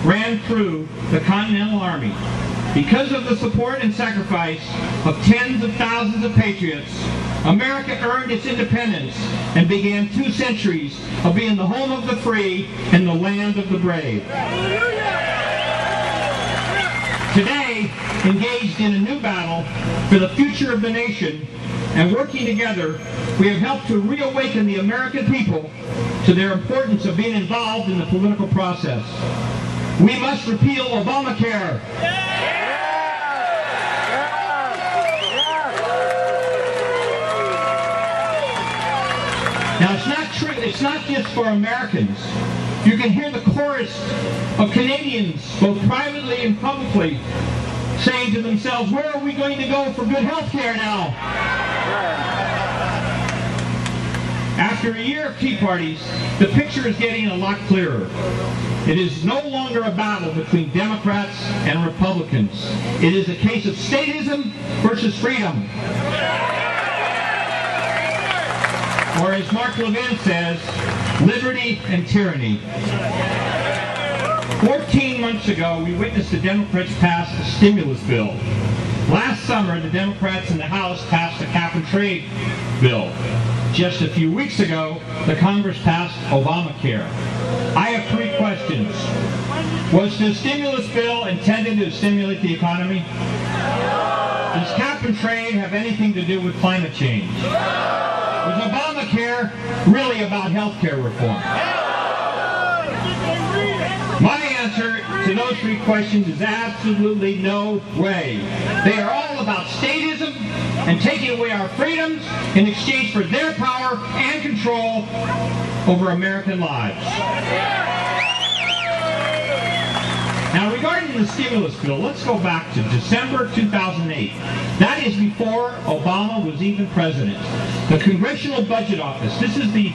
ran through the Continental Army. Because of the support and sacrifice of tens of thousands of patriots, America earned its independence and began 2 centuries of being the home of the free and the land of the brave. Today, engaged in a new battle for the future of the nation and working together, we have helped to reawaken the American people to their importance of being involved in the political process. We must repeal Obamacare. Now, it's not just for Americans. You can hear the chorus of Canadians, both privately and publicly, saying to themselves, where are we going to go for good health care now? After a year of tea parties, the picture is getting a lot clearer. It is no longer a battle between Democrats and Republicans. It is a case of statism versus freedom. Or as Mark Levin says, liberty and tyranny. 14 months ago, we witnessed the Democrats pass a stimulus bill. Last summer, the Democrats in the House passed a cap-and-trade bill. Just a few weeks ago, the Congress passed Obamacare. I have 3 questions. Was the stimulus bill intended to stimulate the economy? Does cap-and-trade have anything to do with climate change? Was Obamacare really about health care reform? My answer to those 3 questions is absolutely no way. They are all about statism and taking away our freedoms in exchange for their power and control over American lives. Now, regarding the stimulus bill, let's go back to December 2008. That is before Obama was even president. The Congressional Budget Office, this is the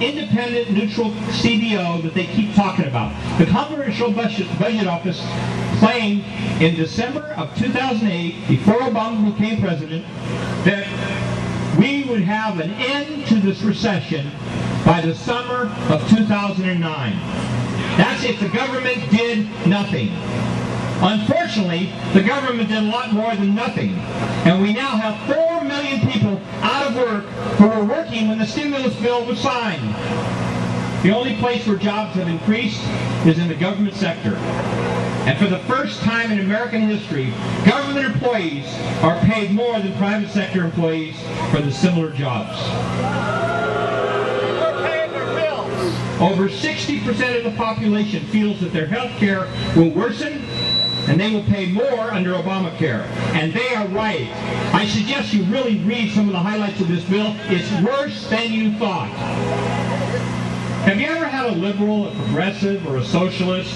independent, neutral CBO that they keep talking about. The Congressional Budget Office claimed in December of 2008, before Obama became president, that we would have an end to this recession by the summer of 2009. That's if the government did nothing. Unfortunately, the government did a lot more than nothing. And we now have 4 million people out of work who were working when the stimulus bill was signed. The only place where jobs have increased is in the government sector. And for the first time in American history, government employees are paid more than private sector employees for the similar jobs. Over 60% of the population feels that their health care will worsen and they will pay more under Obamacare. And they are right. I suggest you really read some of the highlights of this bill. It's worse than you thought. Have you ever had a liberal, a progressive, or a socialist,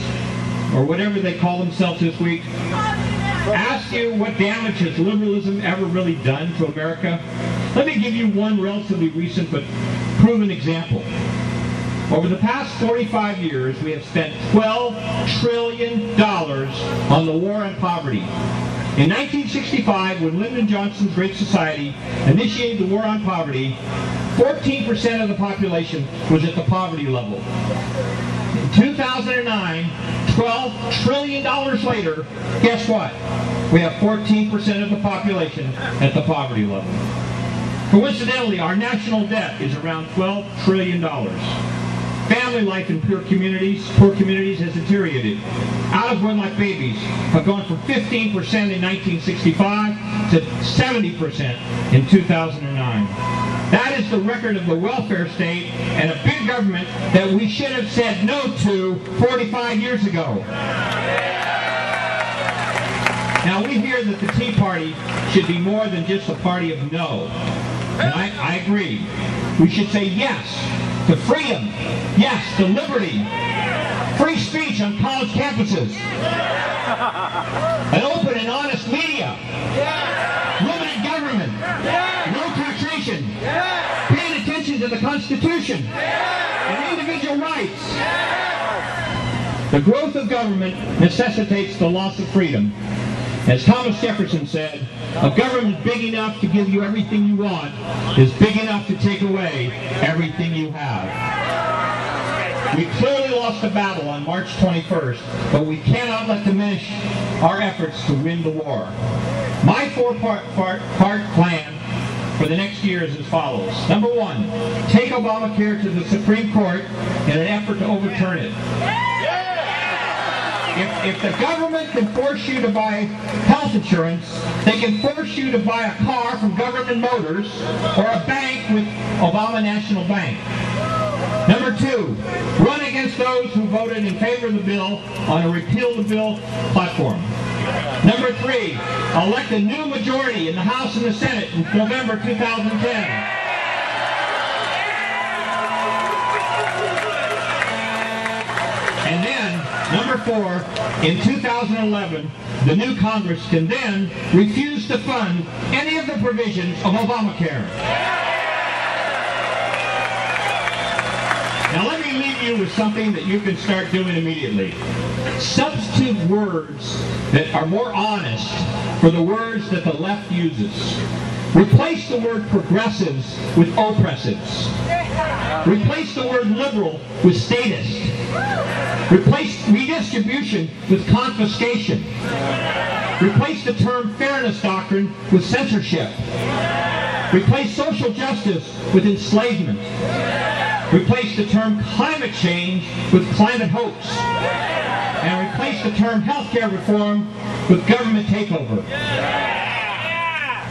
or whatever they call themselves this week, ask you what damage has liberalism ever really done to America? Let me give you one relatively recent but proven example. Over the past 45 years, we have spent $12 trillion on the war on poverty. In 1965, when Lyndon Johnson's Great Society initiated the war on poverty, 14% of the population was at the poverty level. In 2009, $12 trillion later, guess what? We have 14% of the population at the poverty level. Coincidentally, our national debt is around $12 trillion. Family life in poor communities has deteriorated. Out of wedlock babies have gone from 15% in 1965 to 70% in 2009. That is the record of the welfare state and a big government that we should have said no to 45 years ago. Now, we hear that the Tea Party should be more than just a party of no. And I agree. We should say yes to freedom, yes to liberty, free speech on college campuses, an open and honest media, limited government, no taxation, paying attention to the Constitution, and individual rights. The growth of government necessitates the loss of freedom. As Thomas Jefferson said, a government big enough to give you everything you want is big enough to take away everything you have. We clearly lost the battle on March 21st, but we cannot let diminish our efforts to win the war. My four-part plan for the next year is as follows. Number one, take Obamacare to the Supreme Court in an effort to overturn it. If the government can force you to buy health insurance, they can force you to buy a car from Government Motors or a bank with Obama National Bank. Number two, run against those who voted in favor of the bill on a repeal the bill platform. Number three, elect a new majority in the House and the Senate in November 2010. And then, number four, in 2011, the new Congress can then refuse to fund any of the provisions of Obamacare. Now let me leave you with something that you can start doing immediately. Substitute words that are more honest for the words that the left uses. Replace the word progressives with oppressives. Replace the word liberal with statist. Replace redistribution with confiscation. Replace the term fairness doctrine with censorship. Replace social justice with enslavement. Replace the term climate change with climate hoax. And replace the term healthcare reform with government takeover.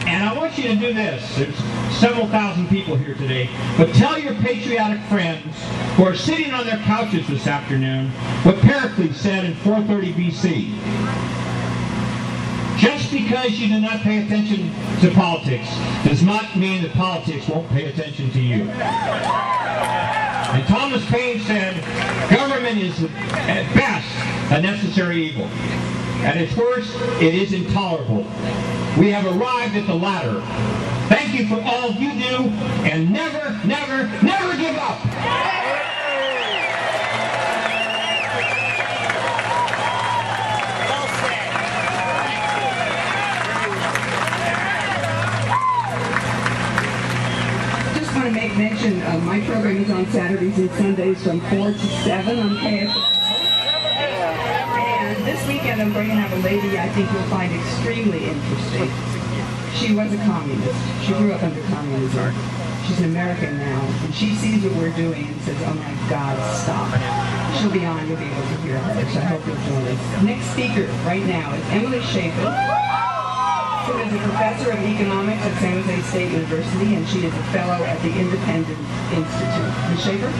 And I want you to do this. There's several thousand people here today. But tell your patriotic friends who are sitting on their couches this afternoon what Pericles said in 430 BC. Just because you do not pay attention to politics does not mean that politics won't pay attention to you. And Thomas Paine said, government is at best a necessary evil. At its worst, it is intolerable. We have arrived at the latter. Thank you for all you do, and never, never, never give up. Just want to make mention, my program is on Saturdays and Sundays from 4 to 7 on KFL. And this weekend I'm going to have a lady I think you'll find extremely interesting. She was a communist. She grew up under communism. She's an American now, and she sees what we're doing and says, oh my God, stop. She'll be on, you'll be able to hear her, so I hope you'll join us. Next speaker right now is Emily Chaves, who is a professor of economics at San Jose State University, and she is a fellow at the Independent Institute. Ms. Cesar?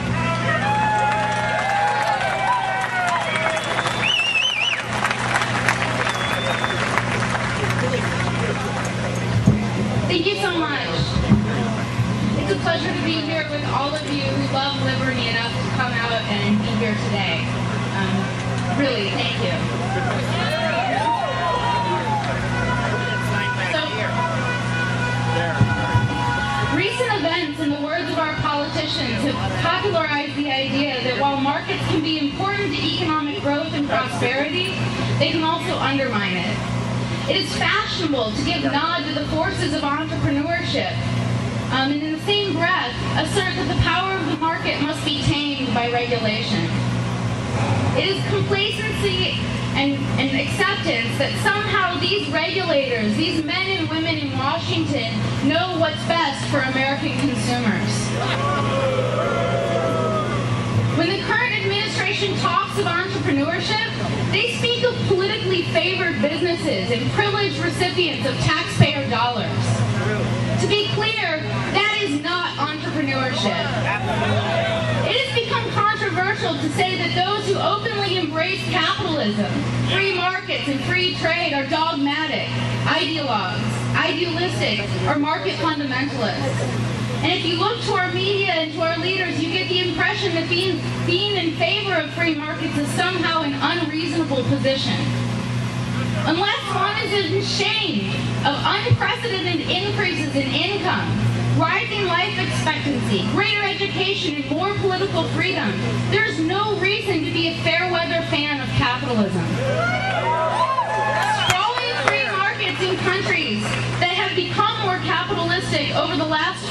Thank you so much. It's a pleasure to be here with all of you who love liberty enough to come out and be here today. Really, thank you. Recent events, in the words of our politicians, have popularized the idea that while markets can be important to economic growth and prosperity, they can also undermine it. It is fashionable to give nod to the forces of entrepreneurship, and in the same breath, assert that the power of the market must be tamed by regulation. It is complacency and acceptance that somehow these regulators, these men and women in Washington, know what's best for American consumers. When the current administration talks of entrepreneurship, they speak of politically favored businesses and privileged recipients of taxpayer dollars. To be clear, that is not entrepreneurship. It has become controversial to say that those who openly embrace capitalism, free markets, and free trade are dogmatic, ideologues, idealistic, or market fundamentalists. And if you look to our media and to our leaders, you get the impression that being in favor of free markets is somehow an unreasonable position. Unless one is ashamed of unprecedented increases in income, rising life expectancy, greater education, and more political freedom, there's no reason to be a fair weather fan of capitalism. Sprawling free markets in countries that have become more capitalistic over the last